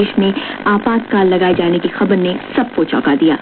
देश में आपातकाल लगाए जाने की खबर ने सबको चौंका दिया।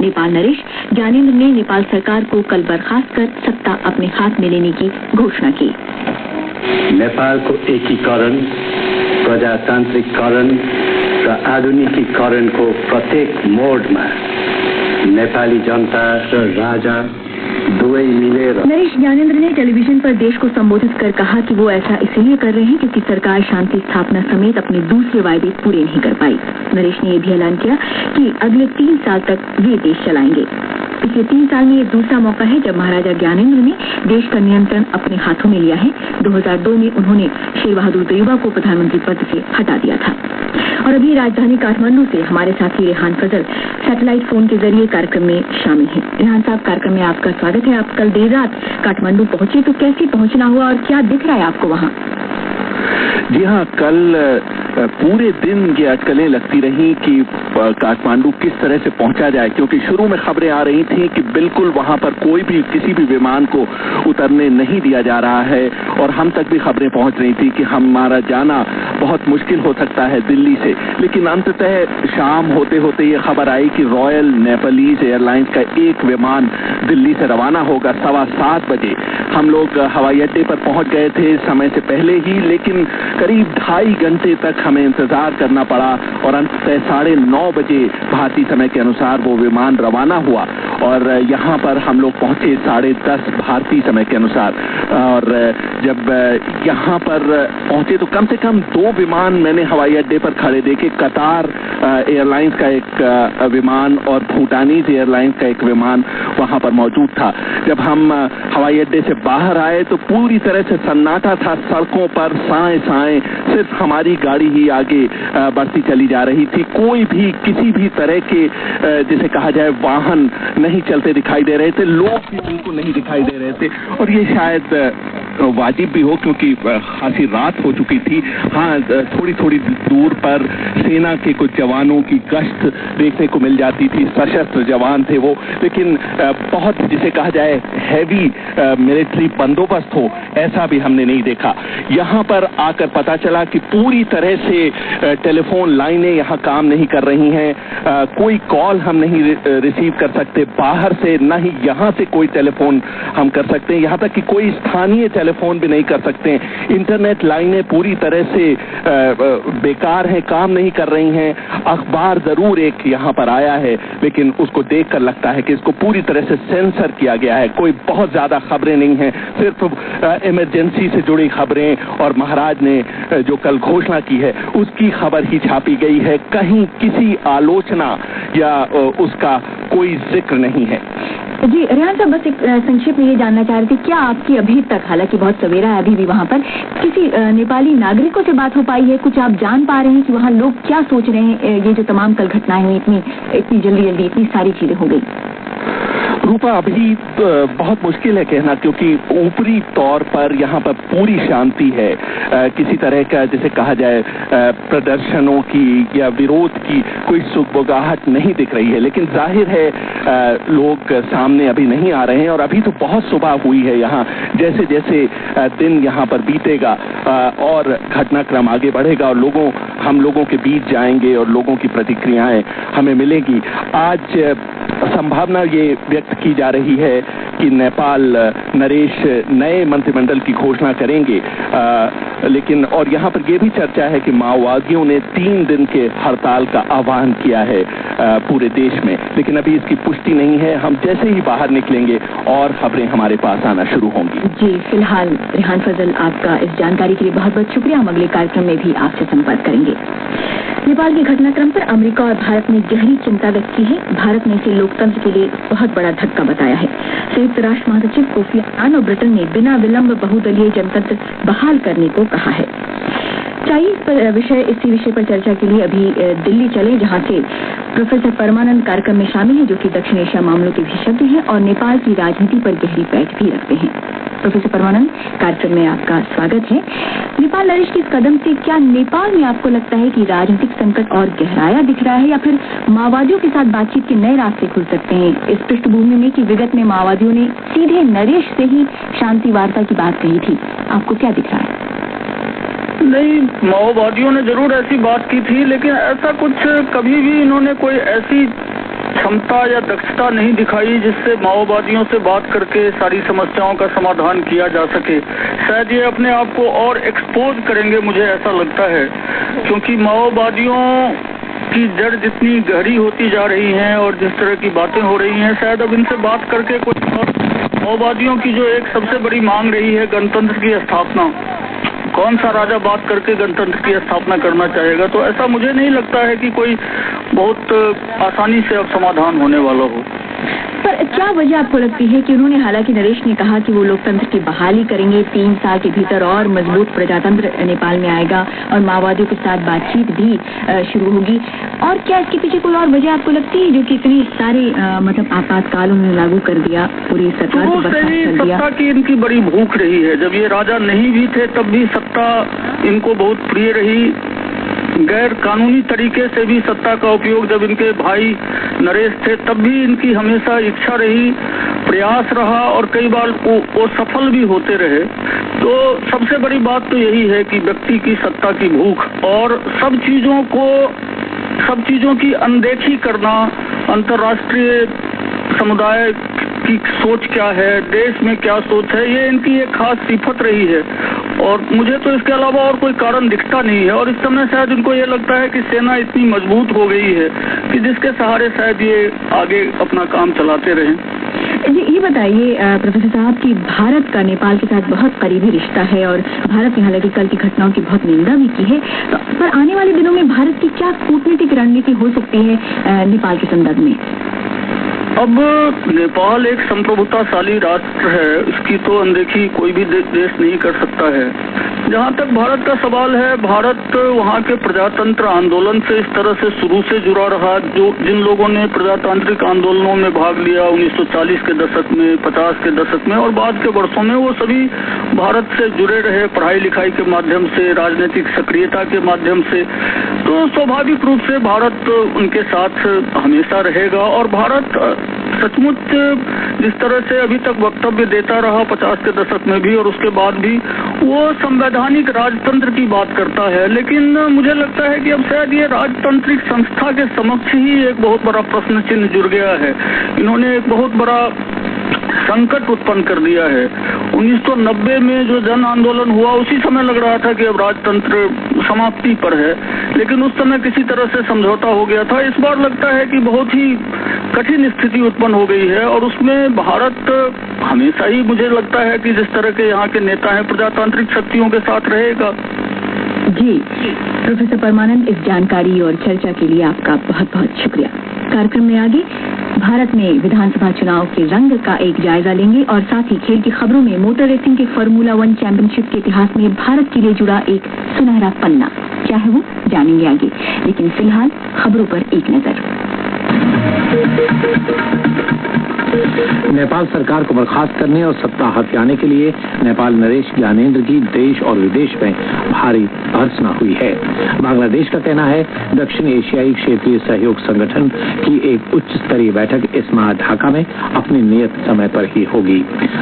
नेपाल नरेश ज्ञानेंद्र ने नेपाल सरकार को कल बर्खास्त कर सत्ता अपने हाथ में लेने की घोषणा की। नेपाल को एकीकरण, प्रजातान्त्रिकरण र आधुनिकीकरण को प्रत्येक मोडमा नेपाली जनता र राजा दुवै मिलेर। नरेश ज्ञानेंद्र ने टेलीविजन पर देश को संबोधित कर कहा कि वो ऐसा इसलिए कर रहे हैं क्योंकि सरकार शांति स्थापना समेत अपने दूसरे वायदे पूरे नहीं कर पाई। नरेश ने यह भी ऐलान किया कि अगले 3 साल तक वे देश चलाएंगे। पिछले 3 साल में ये दूसरा मौका है जब महाराजा ज्ञानेंद्र ने देश का नियंत्रण अपने हाथों में लिया है। 2002 में उन्होंने शेर बहादुर देउबा को प्रधानमंत्री पद से हटा दिया था। और अभी राजधानी काठमांडू से हमारे साथी रेहान फजल सैटेलाइट फोन के जरिए कार्यक्रम में शामिल हैं। रेहान साहब, कार्यक्रम में आपका स्वागत है। आप कल देर रात काठमांडू पहुंचे, तो कैसे पहुंचना हुआ और क्या दिख रहा है आपको वहां? जी हाँ, कल पूरे दिन ये अटकलें लगती रही कि काठमांडू किस तरह से पहुंचा जाए, क्योंकि शुरू में खबरें आ रही थी कि बिल्कुल वहां पर कोई भी किसी भी विमान को उतरने नहीं दिया जा रहा है, और हम तक भी खबरें पहुंच रही थी कि हमारा जाना बहुत मुश्किल हो सकता है दिल्ली से। लेकिन अंततः शाम होते होते ये खबर आई कि रॉयल नेपालीज एयरलाइंस का एक विमान दिल्ली से रवाना होगा 7:15 बजे। हम लोग हवाई अड्डे पर पहुंच गए थे समय से पहले ही, लेकिन करीब 2.5 घंटे तक हमें इंतजार करना पड़ा और अंततः 9:30 बजे भारतीय समय के अनुसार वो विमान रवाना हुआ और यहाँ पर हम लोग पहुंचे 10:30 भारतीय समय के अनुसार। और जब यहाँ पर पहुंचे तो कम से कम 2 विमान मैंने हवाई अड्डे पर खड़े देखे। कतार एयरलाइंस का एक विमान और भूटानीज एयरलाइंस का एक विमान वहां पर मौजूद था। जब हम हवाई अड्डे से बाहर आए तो पूरी तरह से सन्नाटा था। सड़कों पर साए साए सिर्फ हमारी गाड़ी ही आगे बढ़ती चली जा रही थी। कोई भी किसी भी तरह के जिसे कहा जाए वाहन नहीं चलते दिखाई दे रहे थे, लोग भी बिल्कुल नहीं दिखाई दे रहे थे। और ये शायद वाजिब भी हो क्योंकि खासी रात हो चुकी थी। हाँ, थोड़ी थोड़ी दूर पर सेना के कुछ जवानों की गश्त देखने को मिल जाती थी, सशस्त्र जवान थे वो, लेकिन बहुत जिसे कहा जाए हैवी मिलिट्री बंदोबस्त हो ऐसा भी हमने नहीं देखा। यहाँ पर आकर पता चला कि पूरी तरह से टेलीफोन लाइनें यहाँ काम नहीं कर रही हैं, कोई कॉल हम नहीं रिसीव कर सकते बाहर से, न ही यहाँ से कोई टेलीफोन हम कर सकते हैं, यहाँ तक कि कोई स्थानीय टेलीफोन भी नहीं कर सकते। इंटरनेट लाइनें पूरी तरह से बेकार हैं, काम नहीं कर रही हैं। अखबार जरूर एक यहाँ पर आया है, लेकिन उसको देखकर लगता है कि इसको पूरी तरह से सेंसर किया गया है। कोई बहुत ज्यादा खबरें नहीं हैं, सिर्फ इमरजेंसी से जुड़ी खबरें और महाराज ने जो कल घोषणा की है उसकी खबर ही छापी गई है। कहीं किसी आलोचना या उसका कोई जिक्र नहीं है। जी रेहान साहब, बस एक संक्षिप्त में ये जानना चाह रहे थे, क्या आपकी अभी तक, हालांकि बहुत सवेरा है अभी भी, वहाँ पर किसी नेपाली नागरिकों से बात हो पाई है? कुछ आप जान पा रहे हैं कि वहाँ लोग क्या सोच रहे हैं? ये जो तमाम कल घटनाएं हुई, इतनी जल्दी इतनी सारी चीजें हो गई। रूपा, अभी बहुत मुश्किल है कहना, क्योंकि ऊपरी तौर पर यहाँ पर पूरी शांति है। किसी तरह का जिसे कहा जाए प्रदर्शनों की या विरोध की कोई सुगबुगाहट नहीं दिख रही है, लेकिन जाहिर है लोग सामने अभी नहीं आ रहे हैं। और अभी तो बहुत सुबह हुई है यहाँ, जैसे जैसे दिन यहाँ पर बीतेगा और घटनाक्रम आगे बढ़ेगा और हम लोगों के बीच जाएंगे और लोगों की प्रतिक्रियाएं हमें मिलेगी। आज संभावना ये व्यक्त की जा रही है कि नेपाल नरेश नए मंत्रिमंडल की घोषणा करेंगे, लेकिन और यहाँ पर यह भी चर्चा है कि माओवादियों ने 3 दिन के हड़ताल का आह्वान किया है पूरे देश में, लेकिन अभी इसकी पुष्टि नहीं है। हम जैसे ही बाहर निकलेंगे और खबरें हमारे पास आना शुरू होंगी। जी, फिलहाल रेहान फजल, आपका इस जानकारी के लिए बहुत बहुत शुक्रिया। हम अगले कार्यक्रम में भी आपसे संपर्क करेंगे। नेपाल के घटनाक्रम पर अमेरिका और भारत ने गहरी चिंता व्यक्त की है। भारत ने इसे लोकतंत्र के लिए बहुत बड़ा धक्का बताया है। संयुक्त राष्ट्र महासचिव कोफी अन्नान और ब्रिटेन ने बिना विलंब बहुदलीय जनतंत्र बहाल करने को कहा है। चाहिए इसी विषय पर चर्चा के लिए अभी दिल्ली चले, जहां से प्रोफेसर परमानंद कार्यक्रम में शामिल हैं, जो कि दक्षिण एशिया मामलों के विशेषज्ञ हैं और नेपाल की राजनीति पर गहरी पैठ भी रखते हैं। प्रोफेसर परमानंद, कार्यक्रम में आपका स्वागत है। नेपाल नरेश के इस कदम से क्या नेपाल में आपको लगता है कि राजनीतिक संकट और गहराया दिख रहा है, या फिर माओवादियों के साथ बातचीत के नए रास्ते खुल सकते हैं इस पृष्ठभूमि में कि विगत में माओवादियों ने सीधे नरेश से ही शांति वार्ता की बात कही थी? आपको क्या दिख रहा है? नहीं, माओवादियों ने जरूर ऐसी बात की थी, लेकिन ऐसा कुछ कभी भी इन्होंने कोई ऐसी क्षमता या दक्षता नहीं दिखाई जिससे माओवादियों से बात करके सारी समस्याओं का समाधान किया जा सके। शायद ये अपने आप को और एक्सपोज करेंगे, मुझे ऐसा लगता है, क्योंकि माओवादियों की जड़ जितनी गहरी होती जा रही है और जिस तरह की बातें हो रही हैं, शायद अब इनसे बात करके कुछ और माओवादियों की जो एक सबसे बड़ी मांग रही है गणतंत्र की स्थापना, कौन सा राजा बात करके गणतंत्र की स्थापना करना चाहेगा, तो ऐसा मुझे नहीं लगता है कि कोई बहुत आसानी से अब समाधान होने वाला हो। पर क्या वजह आपको लगती है कि उन्होंने, हालांकि नरेश ने कहा कि वो लोकतंत्र की बहाली करेंगे, 3 साल के भीतर और मजबूत प्रजातंत्र नेपाल में आएगा और माओवादियों के साथ बातचीत भी शुरू होगी, और क्या इसके पीछे कोई और वजह आपको लगती है जो कि इतनी सारे मतलब आपातकाल उन्होंने लागू कर दिया, पूरी सरकार को बर्खास्त कर दिया? सत्ता की इनकी बड़ी भूख रही है। जब ये राजा नहीं भी थे तब भी सत्ता इनको बहुत प्रिय रही। गैर कानूनी तरीके से भी सत्ता का उपयोग जब इनके भाई नरेश थे तब भी इनकी हमेशा इच्छा रही, प्रयास रहा और कई बार वो सफल भी होते रहे। तो सबसे बड़ी बात तो यही है कि व्यक्ति की सत्ता की भूख और सब चीजों की अनदेखी करना, अंतर्राष्ट्रीय समुदाय की सोच क्या है, देश में क्या सोच है, ये इनकी एक खास सिफत रही है और मुझे तो इसके अलावा और कोई कारण दिखता नहीं है। और इस समय शायद इनको ये लगता है कि सेना इतनी मजबूत हो गई है कि जिसके सहारे शायद ये आगे अपना काम चलाते रहें। ये बताइए प्रोफेसर साहब कि भारत का नेपाल के साथ बहुत करीबी रिश्ता है और भारत ने हालांकि कल की घटनाओं की बहुत निंदा भी की है, तो पर आने वाले दिनों में भारत की क्या कूटनीतिक रणनीति हो सकती है नेपाल के संदर्भ में? अब नेपाल एक संप्रभुताशाली राष्ट्र है, इसकी तो अनदेखी कोई भी देश नहीं कर सकता है। जहाँ तक भारत का सवाल है, भारत वहाँ के प्रजातंत्र आंदोलन से इस तरह से शुरू से जुड़ा रहा। जिन लोगों ने प्रजातांत्रिक आंदोलनों में भाग लिया 1940 के दशक में, 50 के दशक में और बाद के वर्षों में, वो सभी भारत से जुड़े रहे, पढ़ाई लिखाई के माध्यम से, राजनीतिक सक्रियता के माध्यम से। तो स्वाभाविक रूप से भारत उनके साथ हमेशा रहेगा और भारत सचमुच जिस तरह से अभी तक वक्तव्य देता रहा 50 के दशक में भी और उसके बाद भी, वो संवैधानिक राजतंत्र की बात करता है। लेकिन मुझे लगता है कि अब शायद ये राजतांत्रिक संस्था के समक्ष ही एक बहुत बड़ा प्रश्न चिन्ह जुड़ गया है। इन्होंने एक बहुत बड़ा संकट उत्पन्न कर दिया है। 1990 में जो जन आंदोलन हुआ उसी समय लग रहा था कि अब राजतंत्र समाप्ति पर है, लेकिन उस समय किसी तरह से समझौता हो गया था। इस बार लगता है कि बहुत ही कठिन स्थिति उत्पन्न हो गई है और उसमें भारत हमेशा ही, मुझे लगता है कि जिस तरह के यहाँ के नेता हैं, प्रजातांत्रिक शक्तियों के साथ रहेगा। जी प्रोफेसर परमानंद, इस जानकारी और चर्चा के लिए आपका बहुत बहुत शुक्रिया। कार्यक्रम में आगे भारत में विधानसभा चुनाव के रंग का एक जायजा लेंगे और साथ ही खेल की खबरों में मोटर रेसिंग के फॉर्मूला 1 चैंपियनशिप के इतिहास में भारत के लिए जुड़ा एक सुनहरा पन्ना, क्या है वो जानेंगे आगे। लेकिन फिलहाल खबरों पर एक नजर। नेपाल सरकार को बर्खास्त करने और सत्ता हथियाने के लिए नेपाल नरेश ज्ञानेंद्र की देश और विदेश में भारी भर्त्सना हुई है। बांग्लादेश का कहना है दक्षिण एशियाई क्षेत्रीय सहयोग संगठन की एक उच्च स्तरीय बैठक इस माह ढाका में अपने नियत समय पर ही होगी।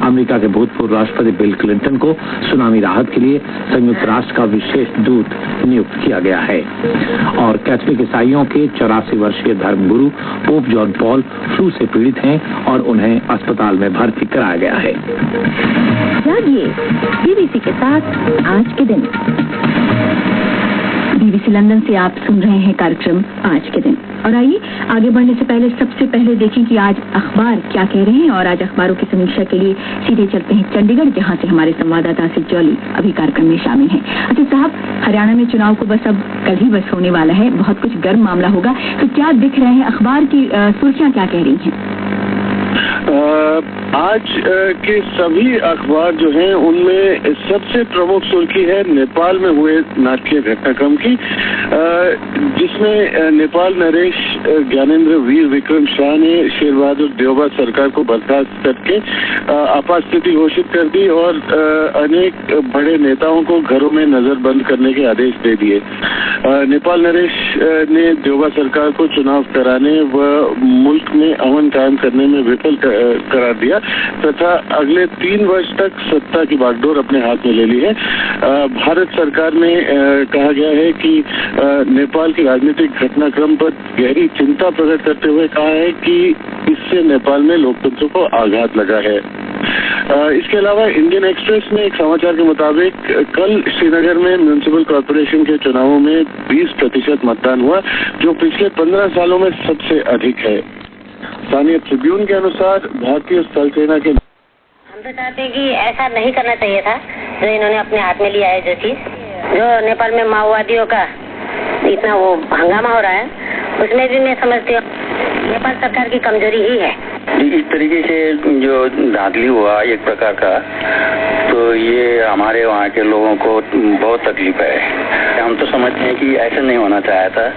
अमेरिका के भूतपूर्व राष्ट्रपति बिल क्लिंटन को सुनामी राहत के लिए संयुक्त राष्ट्र का विशेष दूत नियुक्त किया गया है। और कैथोलिक ईसाइयों के 84 वर्षीय धर्मगुरु पोप जॉन पॉल फ्लू से पीड़ित हैं और उन्हें अस्पताल में भर्ती कराया गया है। जागिए बीबीसी के साथ आज के दिन। बीबीसी लंदन से आप सुन रहे हैं कार्यक्रम आज के दिन। और आइए आगे बढ़ने से पहले सबसे पहले देखें कि आज अखबार क्या कह रहे हैं। और आज अखबारों की समीक्षा के लिए सीधे चलते हैं चंडीगढ़, जहां से हमारे संवाददाता आसिफ जौली अभी कार्यक्रम में शामिल हैं। आसिफ साहब, हरियाणा में चुनाव को बस अब कल ही बस होने वाला है, बहुत कुछ गर्म मामला होगा, तो क्या दिख रहे हैं अखबार की सुर्खियां क्या कह रही हैं? आज के सभी अखबार जो हैं उनमें सबसे प्रमुख सुर्खी है नेपाल में हुए नाटकीय घटनाक्रम की, जिसमें नेपाल नरेश ज्ञानेंद्र वीर विक्रम शाह ने शेर बहादुर देवबा सरकार को बर्खास्त करके आपात स्थिति घोषित कर दी और अनेक बड़े नेताओं को घरों में नजरबंद करने के आदेश दे दिए। नेपाल नरेश ने देवबा सरकार को चुनाव कराने व मुल्क में अमन कायम करने में विफल करार दिया तथा अगले 3 वर्ष तक सत्ता की बागडोर अपने हाथ में ले ली है। भारत सरकार में कहा गया है कि नेपाल की राजनीतिक घटनाक्रम पर गहरी चिंता प्रकट करते हुए कहा है कि इससे नेपाल में लोकतंत्र को आघात लगा है। इसके अलावा इंडियन एक्सप्रेस में एक समाचार के मुताबिक कल श्रीनगर में म्युनिसिपल कॉर्पोरेशन के चुनावों में 20% मतदान हुआ, जो पिछले 15 सालों में सबसे अधिक है। स्थानीय ट्रिब्यून के अनुसार भारतीय स्थल सेना के हम तो चाहते हैं कि ऐसा नहीं करना चाहिए था जो इन्होंने अपने हाथ में लिया है। जो चीज जो नेपाल में माओवादियों का इतना वो हंगामा हो रहा है, उसमें भी मैं समझती हूँ नेपाल सरकार की कमजोरी ही है। इस तरीके से जो धांधली हुआ एक प्रकार का, तो ये हमारे वहाँ के लोगों को बहुत तकलीफ है। हम तो समझते हैं कि ऐसा नहीं होना चाहा था।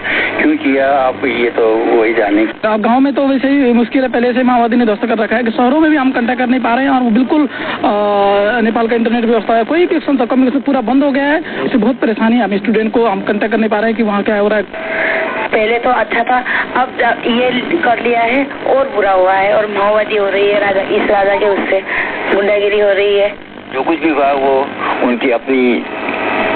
क्यों किया आप ये तो वही जाने। गांव में तो वैसे ही मुश्किल है, पहले से माओवादी ने ध्वस्त कर रखा है कि शहरों में भी हम कांटेक्ट कर नहीं पा रहे हैं और वो बिल्कुल नेपाल का इंटरनेट व्यवस्था है, कोई भी कम्युनिकेशन पूरा बंद हो गया है। इससे बहुत परेशानी है। हम स्टूडेंट को हम कांटेक्ट कर नहीं पा रहे हैं कि वहाँ क्या हो रहा है। पहले तो अच्छा था, अब ये कर लिया है और बुरा हुआ है और माओवादी हो रही है राजा, इस राजा के उससे गुंडागिरी हो रही है। जो कुछ भी हुआ वो उनकी अपनी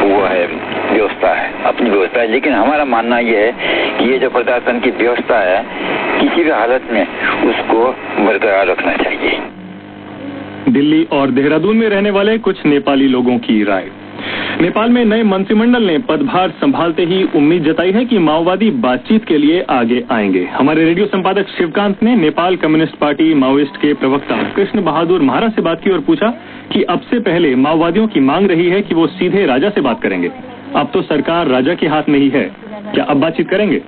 वो है व्यवस्था है, अपनी व्यवस्था है। लेकिन हमारा मानना ये है कि ये जो प्रशासन की व्यवस्था है किसी भी हालत में उसको बरकरार रखना चाहिए। दिल्ली और देहरादून में रहने वाले कुछ नेपाली लोगों की राय। नेपाल में नए मंत्रिमंडल ने पदभार संभालते ही उम्मीद जताई है कि माओवादी बातचीत के लिए आगे आएंगे। हमारे रेडियो संपादक शिवकांत ने नेपाल कम्युनिस्ट पार्टी माओइस्ट के प्रवक्ता कृष्ण बहादुर महारा से बात की और पूछा कि अब से पहले माओवादियों की मांग रही है कि वो सीधे राजा से बात करेंगे। अब तो सरकार राजा के हाथ में ही है, क्या अब बातचीत करेंगे?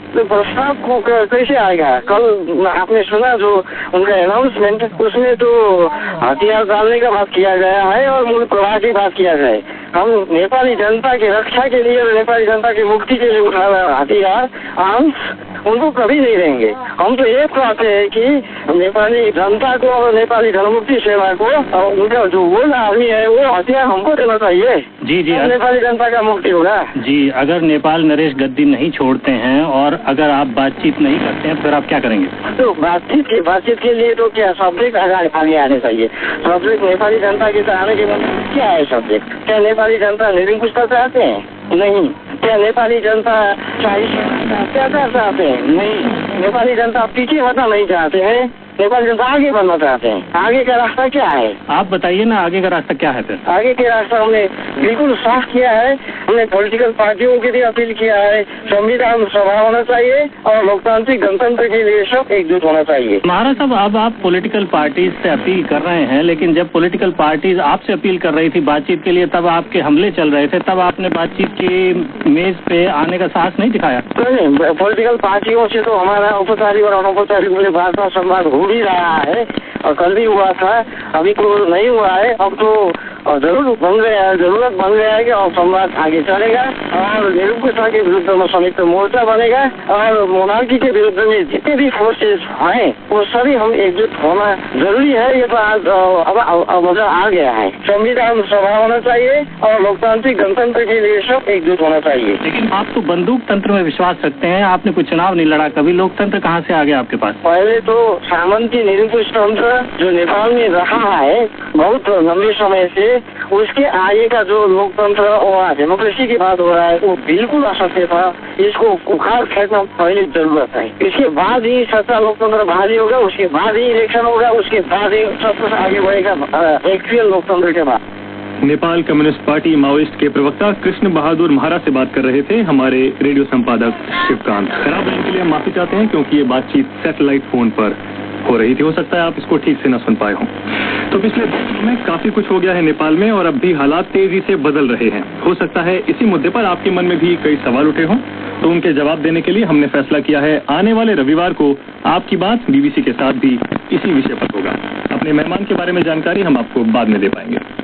तो प्रस्ताव को कैसे आएगा? कल आपने सुना जो उनका अनाउंसमेंट, उसमें तो हथियार डालने का बात किया गया है और मूल प्रवाह की बात किया जाए। हम नेपाली जनता की रक्षा के लिए और नेपाली जनता की मुक्ति के लिए उठा रहे हथियार आर्म्स उनको कभी नहीं देंगे। हम तो ये चाहते हैं कि नेपाली जनता को और नेपाली जनमुक्ति सेना को और उनका जो वो आर्मी है वो हथियार हमको देना चाहिए। जी जी, नेपाली जनता का मुक्ति होगा। जी, अगर नेपाल नरेश गद्दी नहीं छोड़ते हैं और अगर आप बातचीत नहीं करते हैं फिर आप क्या करेंगे? तो बातचीत के लिए तो क्या सब्जेक्ट आगे आने चाहिए। सब्जेक्ट नेपाली जनता के आने के बाद क्या है सब्जेक्ट? क्या नेपाली जनता निरंकुशता चाहते हैं? नहीं। क्या नेपाली जनता अत्याचार चाहते हैं? नहीं। नेपाली जनता पीछे हटना नहीं चाहते हैं, नेपाली जनता आगे बढ़ना चाहते हैं। आगे का रास्ता क्या है? आप बताइए ना, आगे का रास्ता क्या है? फिर आगे के रास्ता हमने बिल्कुल साफ किया है। हमने पॉलिटिकल पार्टियों के लिए अपील किया है, संविधान सभा होना चाहिए और लोकतांत्रिक गणतंत्र के लिए सब एकजुट होना चाहिए। महाराज साहब, अब आप पॉलिटिकल पार्टीज से अपील कर रहे हैं, लेकिन जब पॉलिटिकल पार्टीज आपसे अपील कर रही थी बातचीत के लिए, तब आपके हमले चल रहे थे, तब आपने बातचीत की मेज पे आने का साहस नहीं दिखाया? नहीं, पॉलिटिकल पार्टियों से तो हमारा औपचारिक और अनौपचारिक मुझे वार्ता संवाद हो भी रहा है और कल भी हुआ था, अभी तो नहीं हुआ है। अब तो जरूरत बन गया है कि और संवाद आगे चलेगा और निरंकुशता के विरुद्ध में संयुक्त मोर्चा बनेगा और मोनार्की के विरुद्ध में जितने भी फोर्सेस हैं वो सभी हम एकजुट होना जरूरी है। ये तो आज अब आ गया है। संविधान सभा होना चाहिए और लोकतांत्रिक गणतंत्र के लिए सब एकजुट होना चाहिए। लेकिन आप तो बंदूक तंत्र में विश्वास रखते हैं, आपने कोई चुनाव नहीं लड़ा, कभी लोकतंत्र कहाँ से आ गया आपके पास? पहले तो सामंती निरंकुश तंत्र जो नेपाल में रहा है बहुत लंबे समय से, उसके आगे का जो लोकतंत्र और डेमोक्रेसी की बात हो रहा है वो बिल्कुल असत्य था। इसको उखाड़ फेंकना पहले जरूरत है। इसके बाद ही सच्चा लोकतंत्र भारी होगा, उसके बाद ही इलेक्शन होगा, उसके बाद ही सब कुछ आगे बढ़ेगा एक्चुअल लोकतंत्र के बाद। नेपाल कम्युनिस्ट पार्टी माओइस्ट के प्रवक्ता कृष्ण बहादुर महारा से बात कर रहे थे हमारे रेडियो संपादक शिवकांत। खराब लाइन के लिए हम माफी चाहते हैं क्योंकि ये बातचीत सैटेलाइट फोन पर हो रही थी, हो सकता है आप इसको ठीक से न सुन पाए हों। तो पिछले दिनों में काफी कुछ हो गया है नेपाल में और अब भी हालात तेजी से बदल रहे हैं। हो सकता है इसी मुद्दे पर आपके मन में भी कई सवाल उठे हों, तो उनके जवाब देने के लिए हमने फैसला किया है आने वाले रविवार को आपकी बात बीबीसी के साथ भी इसी विषय पर होगा। अपने मेहमान के बारे में जानकारी हम आपको बाद में दे पाएंगे।